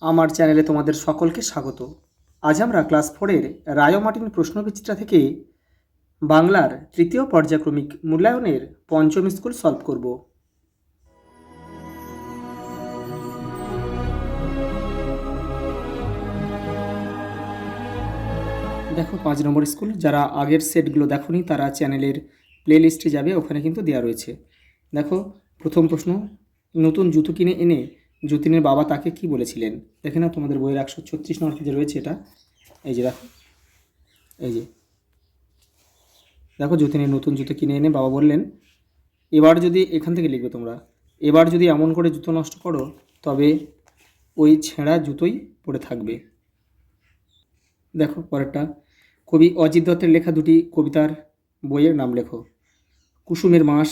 আমার চ্যানেলে তোমাদের সকলকে স্বাগত। আজ আমরা ক্লাস 4-এর রায় মার্টিন প্রশ্নবিচিত্রা থেকে বাংলার তৃতীয় পর্যায়ক্রমিক মূল্যায়নের পঞ্চম স্কুল সলভ করব। দেখো 5 নম্বর স্কুল, যারা আগের সেটগুলো দেখোনি তারা চ্যানেলের প্লে লিস্টে যাবে, ওখানে কিন্তু দেওয়া রয়েছে। দেখো প্রথম প্রশ্ন, নতুন জুতো কিনে এনে যতীনের বাবা তাকে কি বলেছিলেন? দেখে না তোমাদের বইয়ের 136 নম্বর পেজে রয়েছে এটা। এই যে দেখো, এই যে দেখো, যতীনের নতুন জুতো কিনে এনে বাবা বললেন, এবার যদি, এখান থেকে লিখবে তোমরা, এবার যদি এমন করে জুতো নষ্ট করো তবে ওই ছেঁড়া জুতোই পড়ে থাকবে। দেখো পরেরটা, কবি অজিত দত্তের লেখা দুটি কবিতার বইয়ের নাম লেখো। কুসুমের মাস,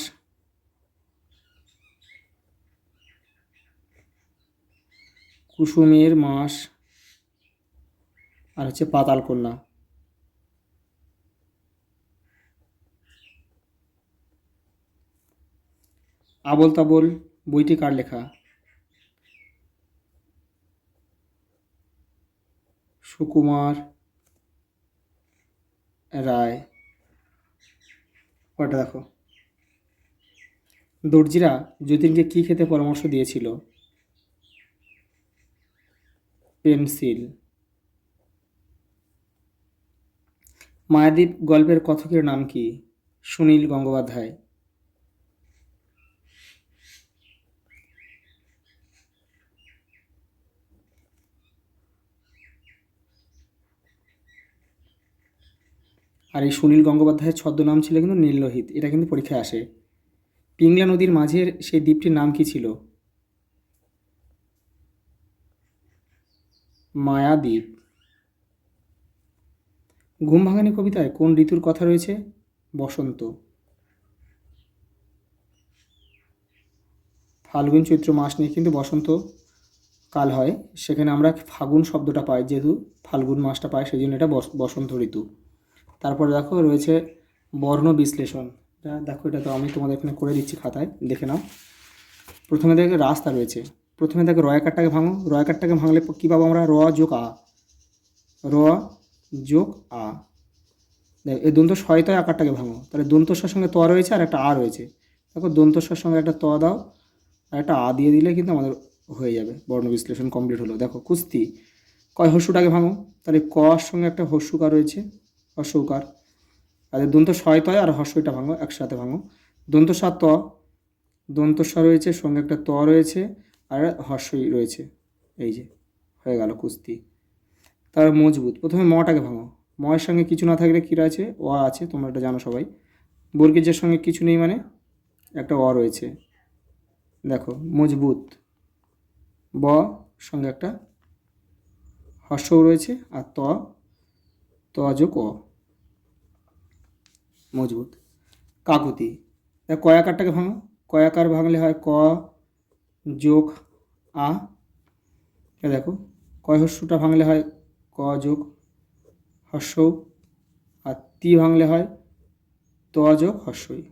কুসুমের মাস, আর হচ্ছে পাতাল কন্যা। আবোল তাবোল বইটি কার লেখা? সুকুমার রায়। ওটা দেখো, দর্জিরা যতীনকে কী খেতে পরামর্শ দিয়েছিল? পেন্সিল। মায়াদ্বীপ গল্পের কথকের নাম কি? সুনীল গঙ্গোপাধ্যায়। আর এই সুনীল গঙ্গোপাধ্যায়ের ছদ্মনাম ছিল কিন্তু নীললোহিত, এটা কিন্তু পরীক্ষায় আসে। পিংলা নদীর মাঝের সেই দ্বীপটির নাম কি ছিল? মায়াদ্বীপ। ঘুম ভাঙানি কবিতায় কোন ঋতুর কথা রয়েছে? বসন্ত। ফাল্গুন চৈত্র মাস নিয়ে কিন্তু বসন্ত কাল হয়, সেখানে আমরা ফাগুন শব্দটা পাই, যেহেতু ফাল্গুন মাসটা পাই সেই জন্য এটা বসন্ত ঋতু। তারপরে দেখো রয়েছে বর্ণ বিশ্লেষণ। দেখো এটা তো আমি তোমাদের এখানে করে দিচ্ছি, খাতায় দেখে নাও। প্রথমে দেখো রাস্তা রয়েছে, প্রথমে দেখো রয়াকারটাকে ভাঙো, রয়াকারটাকে ভাঙলে কী পাবো আমরা? র যোগ আ, র যোগ আ। দেখো এই দন্ত শয়তয় আকারটাকে ভাঙো, তাহলে দন্তস্বর সঙ্গে ত রয়েছে আর একটা আ রয়েছে। দেখো দন্তস্বর সঙ্গে একটা ত দাও আর একটা আ দিয়ে দিলে কিন্তু আমাদের হয়ে যাবে, বর্ণ বিশ্লেষণ কমপ্লিট হলো। দেখো কুস্তি, কয় হস্যুটাকে ভাঙো, তাহলে ক র সঙ্গে একটা হস্যুকার রয়েছে, হস্যকার। আর দন্ত শয়তয় আর হস্যটা ভাঙো, একসাথে ভাঙো। দন্তস্বর ত, দন্তস্বর রয়েছে, সঙ্গে একটা ত রয়েছে আর হর্ষই রয়েছে। এই যে হয়ে গেল কুস্তি। তার মজবুত, প্রথমে মটাকে ভাঙো, ময়ের সঙ্গে কিছু না থাকলে কী আছে? অ আছে, তোমরা এটা জানো সবাই। বর্গীজের সঙ্গে কিছু নেই মানে একটা অ রয়েছে। দেখো মজবুত, ব সঙ্গে একটা হর্ষও রয়েছে আর ত, ত যোগ অ, মজবুত। কাকুতি, কয়াকারটাকে ভাঙো, কয়াকার ভাঙলে হয় ক যোগ আ। দেখো কয় হস্যটা ভাঙলে হয় ক যোগ হর্ষ, আর তি ভাঙলে হয় ত যোগ হর্ষই।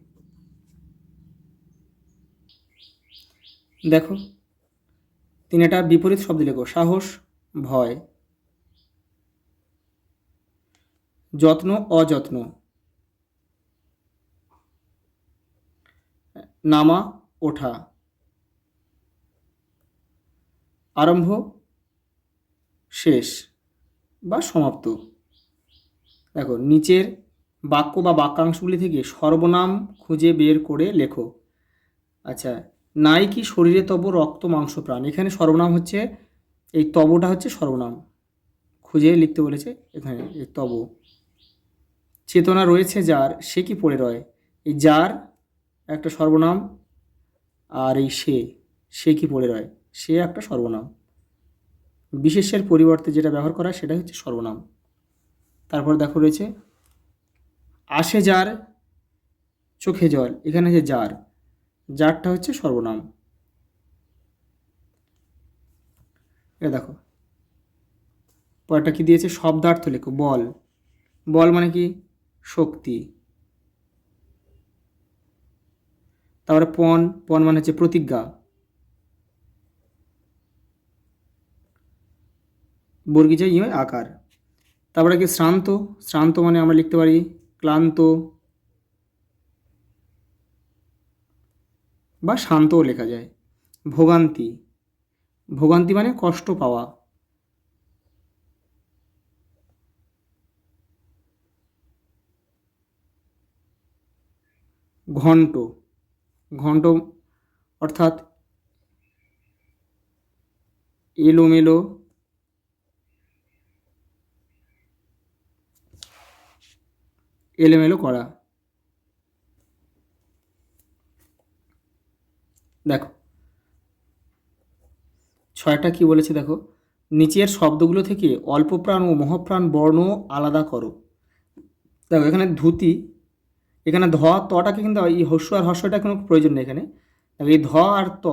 দেখো তিনটা বিপরীত শব্দ লেখো। সাহস, ভয়। যত্ন, অযত্ন। নামা, ওঠা। আরম্ভ, শেষ বা সমাপ্ত। দেখো নিচের বাক্য বা বাক্যাংশগুলি থেকে সর্বনাম খুঁজে বের করে লেখো। আচ্ছা, নাই কি শরীরে তব রক্ত মাংস প্রাণ, এখানে সর্বনাম হচ্ছে এই তবটা হচ্ছে সর্বনাম, খুঁজে লিখতে বলেছে এখানে এই তব। চেতনা রয়েছে যার, সে কি পড়ে রয়, এই যার একটা সর্বনাম, আর এই সে কি পড়ে রয়, সে একটা সর্বনাম। বিশেষের পরিবর্তে যেটা ব্যবহার করা সেটা হচ্ছে সর্বনাম। তারপর দেখো রয়েছে আসে যার চোখে জল, এখানে যে যার, যারটা হচ্ছে সর্বনাম। এ দেখো পরটা কি দিয়েছে? শব্দার্থ লেখো। বল, বল মানে কি? শক্তি। তারপরে পণ, পণ মানে হচ্ছে প্রতিজ্ঞা। বর্গীয় ই হয় আকার। তারপরে কি শ্রান্ত, শ্রান্ত মানে আমরা লিখতে পারি ক্লান্ত বা শান্তও লেখা যায়। ভোগান্তি, ভোগান্তি মানে কষ্ট পাওয়া। ঘন্ট, ঘন্ট অর্থাৎ এলোমেলো, এলোমেলো করা। দেখো 6টা কি বলেছে দেখো, নিচের শব্দগুলো থেকে অল্পপ্রাণ ও মহাপ্রাণ বর্ণ আলাদা করো। দেখো এখানে ধুতি, এখানে ধ তটাকে কিন্তু এই হস্য আর হস্যটা কোনো প্রয়োজন নেই এখানে। দেখো এই ধ আর ত,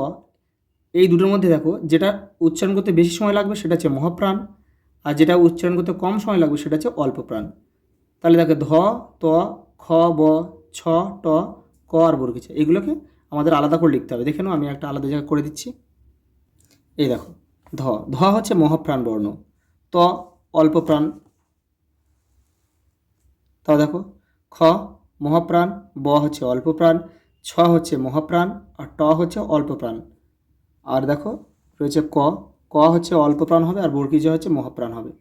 এই দুটোর মধ্যে দেখো যেটা উচ্চারণ করতে বেশি সময় লাগবে সেটা হচ্ছে মহাপ্রাণ, আর যেটা উচ্চারণ করতে কম সময় লাগবে সেটা হচ্ছে অল্পপ্রাণ। তাহলে দেখো ধ, ত, খ, ব, ছ, ট, ক আর বর্গীছে, এগুলোকে আমাদের আলাদা করে লিখতে হবে। দেখে নাও, আমি একটা আলাদা জায়গা করে দিচ্ছি। এই দেখো ধ, ধ হচ্ছে মহাপ্রাণ বর্ণ, ত অল্পপ্রাণ, তাও দেখো খ মহাপ্রাণ, ব হচ্ছে অল্পপ্রাণ, ছ হচ্ছে মহাপ্রাণ, আর ট হচ্ছে অল্পপ্রাণ। আর দেখো রয়েছে ক, ক হচ্ছে অল্পপ্রাণ হবে আর বর্গীয় হচ্ছে মহাপ্রাণ হবে।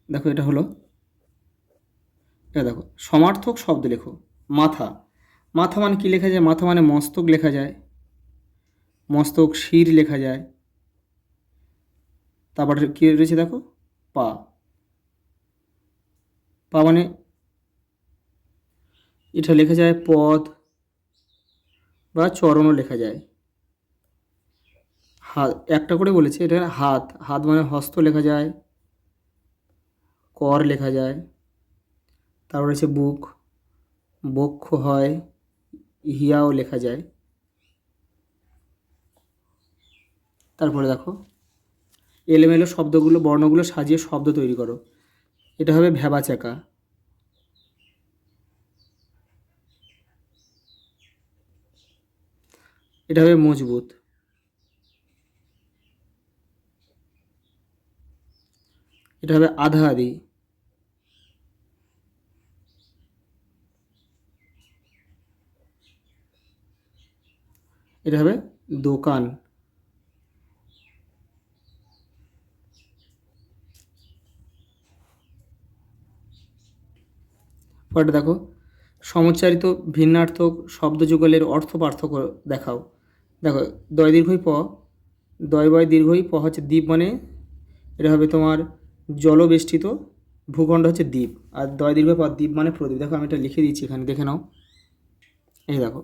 দেখো এটা হলো, এটা দেখো সমার্থক শব্দ লেখো। মাথা, মাথা মানে কি লেখা যায়? মাথা মানে মস্তক লেখা যায়, মস্তক, শির লেখা যায়। তারপরে কি রয়েছে দেখো পা, পা মানে এটা লেখা যায় পদ বা চরণও লেখা যায়। হাত একটা করে বলেছে, এটা হাত, হাত মানে হস্ত লেখা যায়, কর লেখা যায়। তারপর রয়েছে বুক, বক্ষ হয়, হিয়াও লেখা যায়। তারপরে দেখো এলোমেলো শব্দগুলো, বর্ণগুলো সাজিয়ে শব্দ তৈরি করো। এটা হবে ভ্যাবাচ্যাকা, এটা হবে মজবুত, এটা হবে আধা আধি, এটা হবে দোকান। পরে দেখো সমুচ্চারিত ভিন্নার্থক শব্দযুগলের অর্থ পার্থক্য দেখাও। দেখো দয় দীর্ঘই প, দয় বয় দীর্ঘই প হচ্ছে দ্বীপ, মানে এটা হবে তোমার জলবেষ্টিত ভূখণ্ড হচ্ছে দ্বীপ, আর দয় দীর্ঘ প দ্বীপ মানে প্রদীপ। দেখো আমি এটা লিখে দিচ্ছি এখানে, দেখে নাও। এই দেখো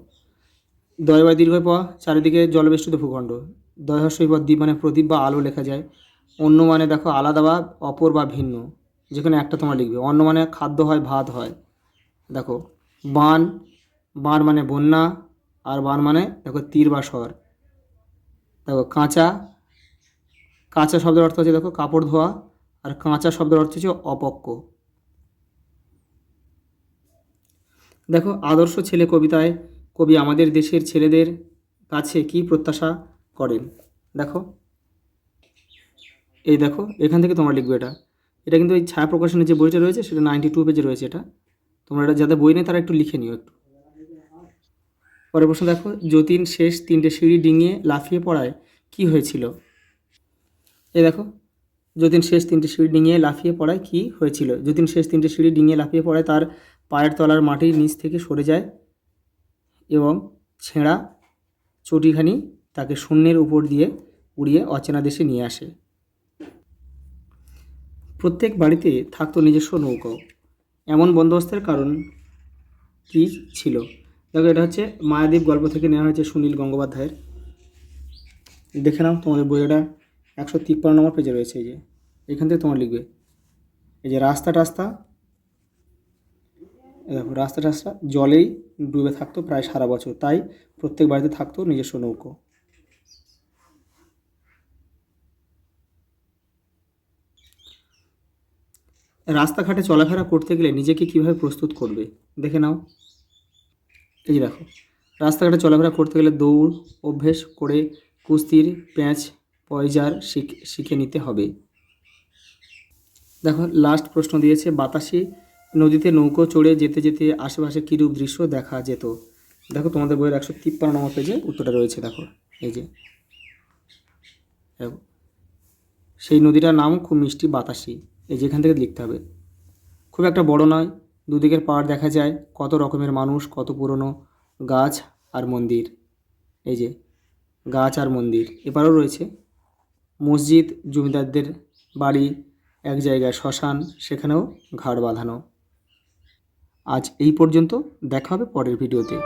দয় বয় দীর্ঘ প চারিদিকে জলবেষ্টিত ভূখণ্ড, দয় হস্যই প দ্বীপ মানে প্রদীপ বা আলো লেখা যায়। অন্য মানে দেখো আলাদা বা অপর বা ভিন্ন, যেখানে একটা তোমার লিখবে। অন্য মানে খাদ্য হয়, ভাত হয়। দেখো বান, বান মানে বন্যা, আর বান মানে দেখো তীর বা স্বর। দেখো কাঁচা, কাঁচা শব্দের অর্থ হচ্ছে দেখো কাপড় ধোয়া, আর কাঁচা শব্দের অর্থ হচ্ছে অপক্ক। দেখো আদর্শ ছেলে কবিতায় কবি আমাদের দেশের ছেলেদের কাছে কি প্রত্যাশা করেন। দেখো এই দেখো এখান থেকে তোমরা লিখবে এটা, এটা কিন্তু এই ছায়া প্রকাশনের যে বইটা রয়েছে সেটা 92 পেজে রয়েছে। এটা তোমরা এটা যাদের বই নেই তারা একটু লিখে নিও একটু। পরের প্রশ্ন দেখো, যতীন শেষ 3টে সিঁড়ি ডিঙিয়ে লাফিয়ে পড়ায় কি হয়েছিল? এই দেখো যতীন শেষ 3টে সিঁড়ি ডিঙিয়ে লাফিয়ে পড়ায় কি হয়েছিল? যতীন শেষ 3টে সিঁড়ি ডিঙিয়ে লাফিয়ে পড়ায় তার পায়ের তলার মাটির নিচ থেকে সরে যায় এবং ছেঁড়া চটিখানি তাকে শূন্যের উপর দিয়ে উড়িয়ে অচেনা দেশে নিয়ে আসে। প্রত্যেক বাড়িতে থাকতো নিজস্ব নৌকো, এমন বন্দোবস্তের কারণ কি ছিল? দেখো এটা হচ্ছে মায়াদ্বীপ গল্প থেকে নেওয়া হয়েছে, সুনীল গঙ্গোপাধ্যায়ের। দেখে নাও তোমাদের বইটা 153 নম্বর পেজে রয়েছে। এই যে এখান থেকে তোমার লিখবে, এই যে রাস্তা টাস্তা, দেখো রাস্তা টাস্তা জলেই ডুবে থাকতো প্রায় সারা বছর, তাই প্রত্যেক বাড়িতে থাকতো নিজস্ব নৌকো। রাস্তাঘাটে চলাফেরা করতে গেলে নিজেকে কিভাবে প্রস্তুত করবে? দেখে নাও। এই দেখো রাস্তাঘাটে চলাফেরা করতে গেলে দৌড় অভ্যেস করে কুস্তির প্যাঁচ পয়জার শিখে নিতে হবে। দেখো লাস্ট প্রশ্ন দিয়েছে, বাতাসি নদীতে নৌকো চড়ে যেতে যেতে আশেপাশে কীরূপ দৃশ্য দেখা যেত। দেখো তোমাদের বইয়ের 153 নম্বর পেজে উত্তরটা রয়েছে। দেখো এই যে দেখো, সেই নদীটার নাম খুব মিষ্টি, বাতাসি। এই যেখান থেকে লিখতে হবে। খুব একটা বড় নয়, দুদিকের পাড় দেখা যায়, কত রকমের মানুষ, কত পুরনো গাছ আর মন্দির। এই যে গাছ আর মন্দির। এবারও রয়েছে মসজিদ, জমিদারদের বাড়ি, এক জায়গায় শ্মশান, সেখানেও ঘাট বাঁধানো। আজ এই পর্যন্ত, দেখা হবে পরের ভিডিওতে।